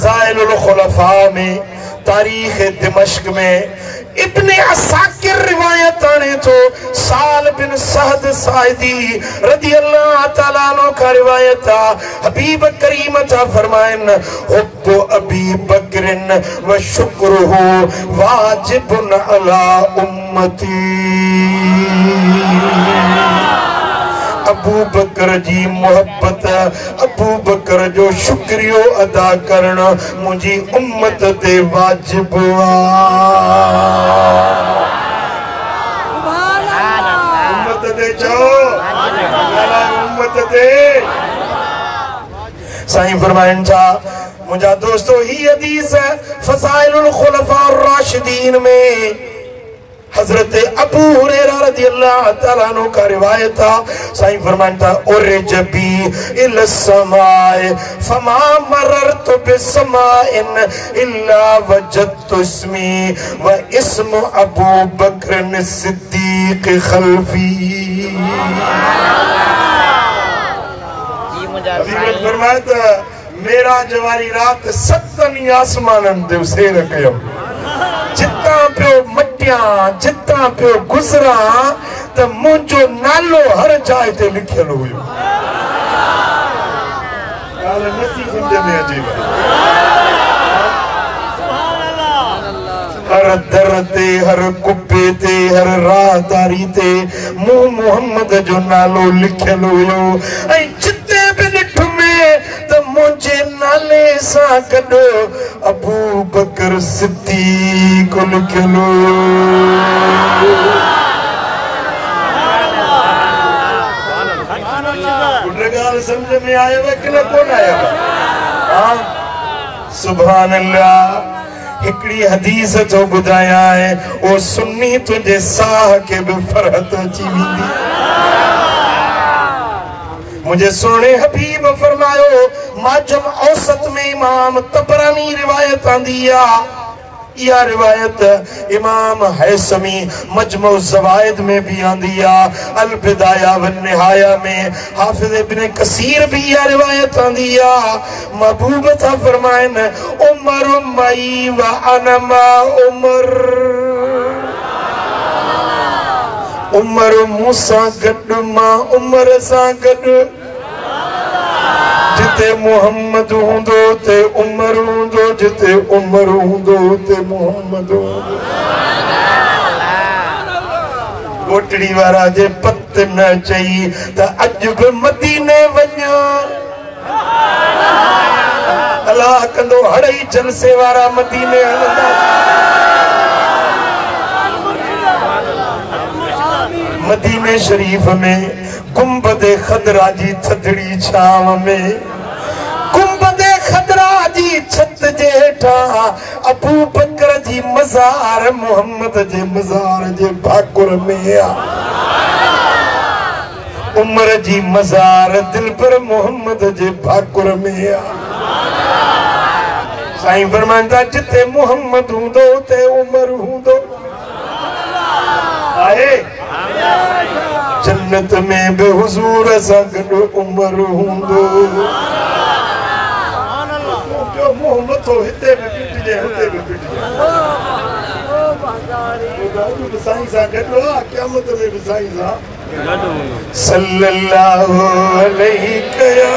फज़ाइलुल खुलफा में, तारीख दिमश्क में इब्ने असाकिर रिवायत आने तो साल बिन सहद साइदी रदी अल्लाह ताला अन्हु का रिवायत था। हबीब करीम था फरमायन हुब्बु अबी बकरिन व शुक्रुहु वाजिबुन अला उम्मती। अबू बकर जी मोहब्बत, अबू बकर जो शुक्रियो अदा करना मुझी उम्मत ते वाजिब उम्मत ते जाओ उम्मत ते साईं फरमाइन था मुझा दोस्तों ही हदीस है फज़ाइलुल खुलफा और राशिदीन में हजरत अबू हुरैरा रज़ियल्लाहु तआला अन्हु का रिवायत था। साईं फरमाता उर्ज बी इल समाए फमा मररतु बिसमाइन इल्ला वजदतु इस्मी व इस्मु अबू बकर सिद्दीक खल्फी। फरमाता मेरा जवारी रात सतनी आसमानन दे सेर कयो जितना पियो मटिया जितना पियो गुजरा तो मुझो नालो हर जाए ते लिखियल हुयो। नसी समझ में अचे हर दर ते हर कुब्बे ते हर राहदारी ते मुंह मोहम्मद जो नालो लिखियल हुयो। ऐं जिते भी ॾिठ में तो मुझे नाले सा गॾु अबू बकर सिद्दीक लिखियल हुयो। समझ में आयो कि न कोन आयो? हाँ सुभान अल्लाह। हिकड़ी हदीस जो बुधाया है ओ सुन्नी तुझे साह के भी फरहत अची वेंदी। मुझे सोने हबीब फरमायो माजम औसत में इमाम तबरानी रिवायत आंदी है। यह रिवायत इमाम हैसमी मजमू ज़वाइद में भी आंदी है। अल बिदाया व निहाया में हाफिज इब्ने कसीर भी यह रिवायत आंदी है। महबूब था फरमाइन उमर मई व अनमा उमर उमर मूसा गॾु मां उमर सां गॾु जिते मोहम्मद हुंदो ते उमर हुंदो जिते उमर हुंदो ते मोहम्मद हुंदो। गोटड़ी वारा जे पत न चई त अज भी मदीने वञो अल्लाह कंदो हड़ई जलसे वारा मदीने हलंदा। मदीने शरीफ में गुंबदे खदरा जी थधड़ी छाव में गुंबदे खदरा जी छत जे हेठा अबू बकर जी मज़ार मोहम्मद जे मज़ार जे भाकुर में आ। उमर जी मज़ार दिल पर मोहम्मद जे भाकुर में आ। साईं फरमांदा जिते मोहम्मद हुंदो ते उमर हुंदो। आहे जन्नत में बे हुजूर सां गॾु उमर हुंदो। मोहम्मद तो हिते भी पिटजे हुते भी पिटजे साईं सां गॾु आहे क़यामत में भी साईं सां गॾु सल्लल्लाहु अलैहि कया।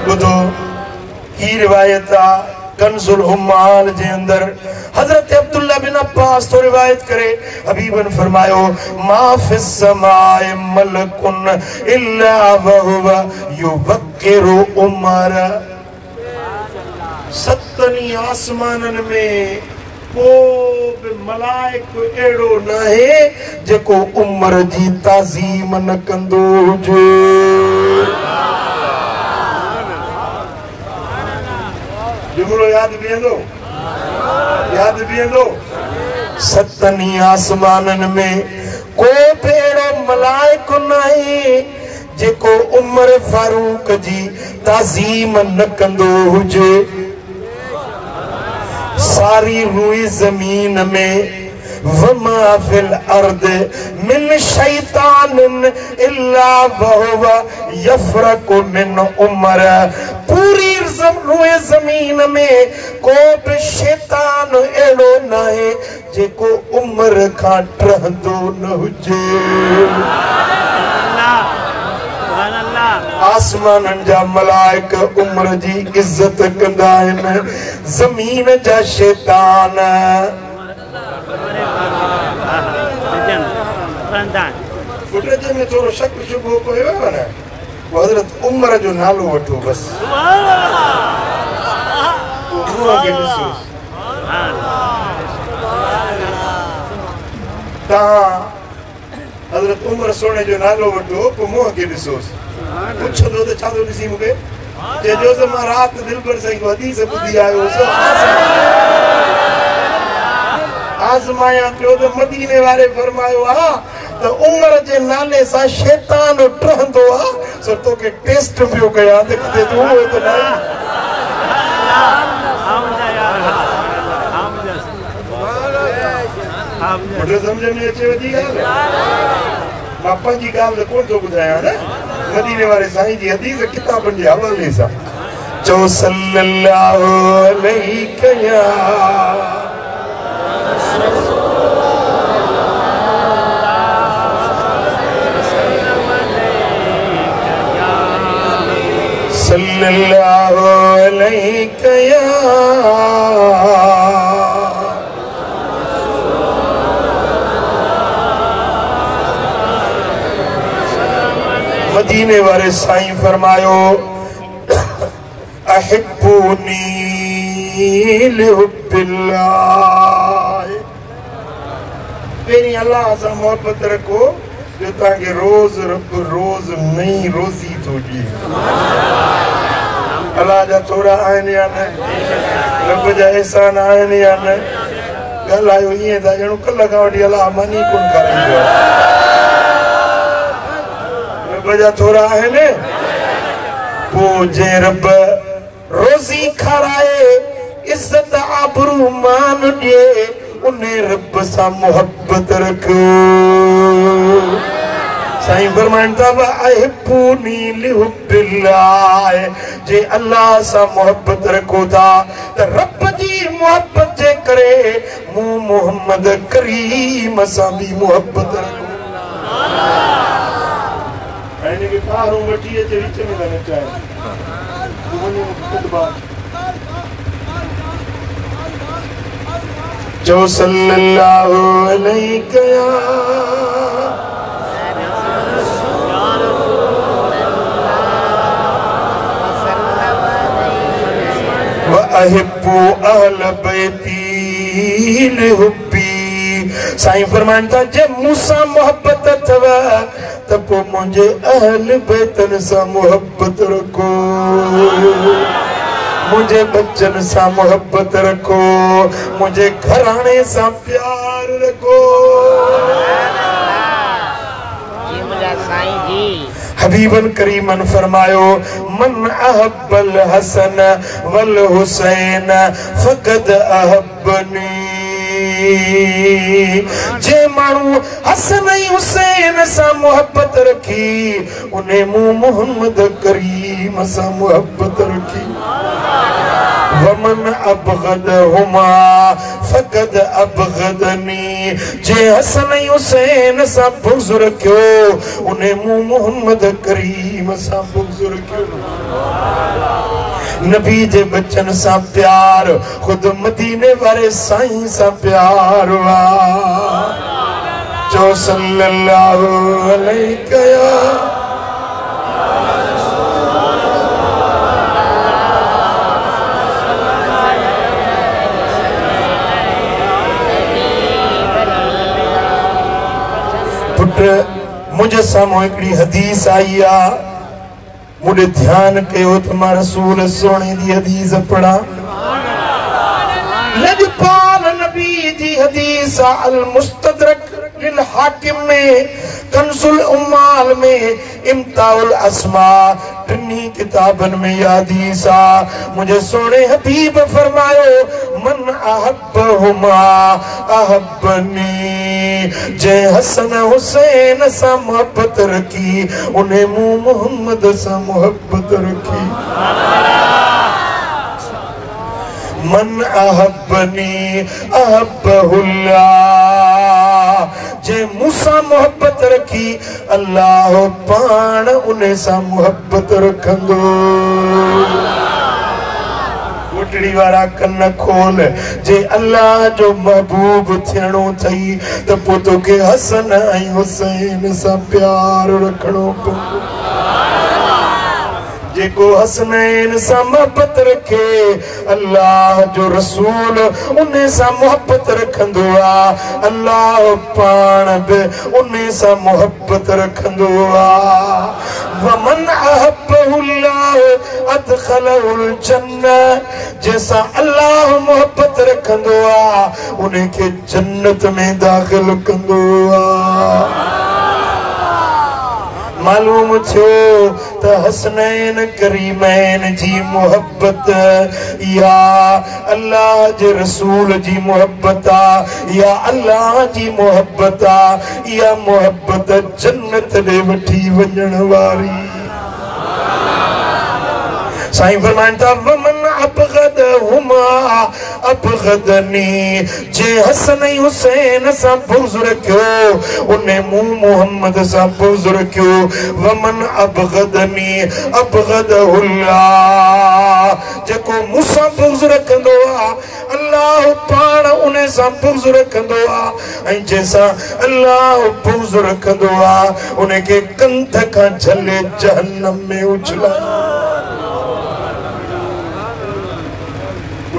बुधो ही रिवायत कंजुल उम्माल जे अंदर हजरत अब्दुल्ला बिन अब्बास तो रिवायत करे हबीबन फरमायो मा फिस समाए मलकुन इल्ला वहुवा युवक्किरु उमर। सतनी आसमानन में को भी मलाइक एड़ो नाहे जेको उमर जी ताज़ीम न कंदो हुजे। जुमलो याद बींदो सतनी आसमानन में को भेड़ो मलाइक नहीं जेको उमर फारूक जी ताज़ीम न कंदो हुजे। सारी रुई जमीन में वमा फिल अर्द मिन शैतान इल्ला वहुवा यफरकु मिन उमर। पूरी रुई जमीन में को भी शैतान एड़ो नाहे जेको उम्र का ट्रहंदो न हुजे। आसमान जा मलाइक उम्र जी इज्जत कंदा आहिनि, जमीन जा शैतान पुट में थोड़ो शक शुबो पियो आहे न, हज़रत उमर जो नालो वठो बस। हज़रत उमर सोने जो नालो वठो पोइ मुंहं खे ॾिसोसि। पुछंदो त छा थो ॾिसी मूंखे, चइजो त मां राति दिलबर साईं को हदीस ॿुधी आयो हुउसि, आज़माया पियो त मदीने वारे फरमायो आहे त उमर जे नाले सां शैतान ट्रहंदो आहे, सो तोखे टेस्ट पियो कयां त किथे तूं उहो त न समझ में अचे वधी ॻाल्हि। मां पंहिंजी ॻाल्हि त कोन थो ॿुधायां न, मदीने वारे साईं जी हदीस किताबनि जे हवाले सां। चओ सल्लल्लाहु अलैहि या सल्लल्लाहु अलैहि या मदीने वाले साईं फरमायो अहिब्बूनी लिहुब्बिल्लाह। पहिरीं अल्लाह सां मोहब्बत रखो जो तव्हांखे रोज़ रब रोज़ नई रोज़ी थो ॾिए। अल्लाह जा थोरा आहिनि या न, रब जा एहसान आहिनि या न। ॻाल्हायो ईअं था ॼणो कल्ह खां वठी अल्लाह मनी कोन खाराईंदो आहे। वजह थोड़ा है ने पो जे रब रोजी खाराए इज्जत आबरू मान दे उन्हें रब सा मोहब्बत रखो। साईं फरमाइंदा व अहिब्बूनी लिहुब्बिल्लाह, जे अल्लाह सा मोहब्बत रखो था त रब जी मोहब्बत जे करे मु मोहम्मद करीम सा भी मोहब्बत रखो। आने के पारों वठी अचे विच में न नचाए वञो खुतबा। जो सल्लल्लाहु अलैहि या व अहिब्बु अहल बैती लिहुब्बी। साईं फरमाइंदा जे मूंसां मोहब्बत अथव त पोइ मुंहिंजे अहल बैतन सां मोहब्बत रखो, मुंहिंजे बच्चन सां मोहब्बत रखो, मुंहिंजे घराणे सां प्यार रखो। हबीबन करीमन फरमायो मन अहब्बल हसन वल हुसैन फकद अहब्बनी। जे मानू हसन हुसैन सा मोहब्बत रखी उन्हें मुंह मोहम्मद करीम सा मोहब्बत रखी। वमन अबगदहुमा फकद अबगदनी। जे हसन हुसैन सा बुग़्ज़ रखियो उन्हें मुंह मोहम्मद करीम सा बुग़्ज़ रखियो। नबी जे बच्चन सा प्यार खुद मदीने वाले साईं सा प्यार वा। जो सल्लल्लाहु अलैहि या पुट मुझे सामो हिकड़ी हदीस आई आ, मुझे ध्यान कयो त मां रसूल सोने दी हदीस पढ़ा। लजपाल नबी जी हदीस अल मुस्तदरक लिल हाकिम में, कंजुल उम्माल में, इम्ताउल अस्मा, टिन्नी किताबन में यादीसा मुझे सोने हबीब फरमायो मन अहब्बहुमा अहब्बनी। जे हसन हुसैन सा मोहब्बत रखी उन्हें मुंह मोहम्मद सा मोहब्बत रखी। मन अहब्बनी अहब्बहुल्लाह, जे मूसा मोहब्बत रखी अल्लाह पाण उन्हें सा मोहब्बत रखंदो। गुटड़ी वारा कन्न खोल, जे अल्लाह जो महबूब थियणो थई त पोइ तोखे हसन ऐं हुसैन सा प्यार रखणो पवंदो। जेको हसनैन सा मोहब्बत रखे अल्लाह जो रसूल उन्हें सा मोहब्बत रखंदो आ, अल्लाह पाण बि उन्हें सा मोहब्बत रखंदो आ। वमन अहब्बहुल्लाह अदखलहुल जन्नह, जैसा अल्लाह मोहब्बत रखंदो आ उन्हें के जन्नत में दाखिल कंदो आ। मालूम थियो त हसनैन करीमैन जी मोहब्बत या अल्लाह जे रसूल जी मोहब्बत आ, या अल्लाह जी मोहब्बत आ, या मोहब्बत जन्नत दे वठी वञण वारी। साईं फरमाइनि था वमन अबगदहुमा अबगदनी, जे हसन ऐं हुसैन सां बुग़्ज़ रखियो उन्हें मुंह मोहम्मद सां बुग़्ज़ रखियो। वमन अबगदनी अबगदहुल्लाह, जेको मूंसां बुग़्ज़ रखंदो आ अल्लाह पाण उन्हें सां बुग़्ज़ रखंदो आ, ऐं जंहिंसां अल्लाह बुग़्ज़ रखंदो आ उन्हें खे कंध खां झले जहन्नम में उछलाए।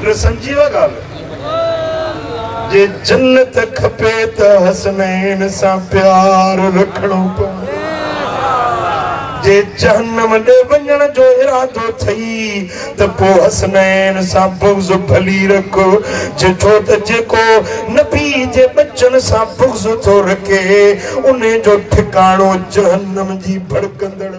समझी वा ॻाल्हि, जे जन्नत खपे त हसनैन सां प्यार रखणो पवंदो। जे जहन्नम ॾे वञण जो इरादो थई त पोइ हसनैन सां बुग़्ज़ भली रखो। छो त जेको नबी जे बचन सां बुग़्ज़ थो रखे उन्हें जो ठिकाणो जहन्नम जी भड़कंदड़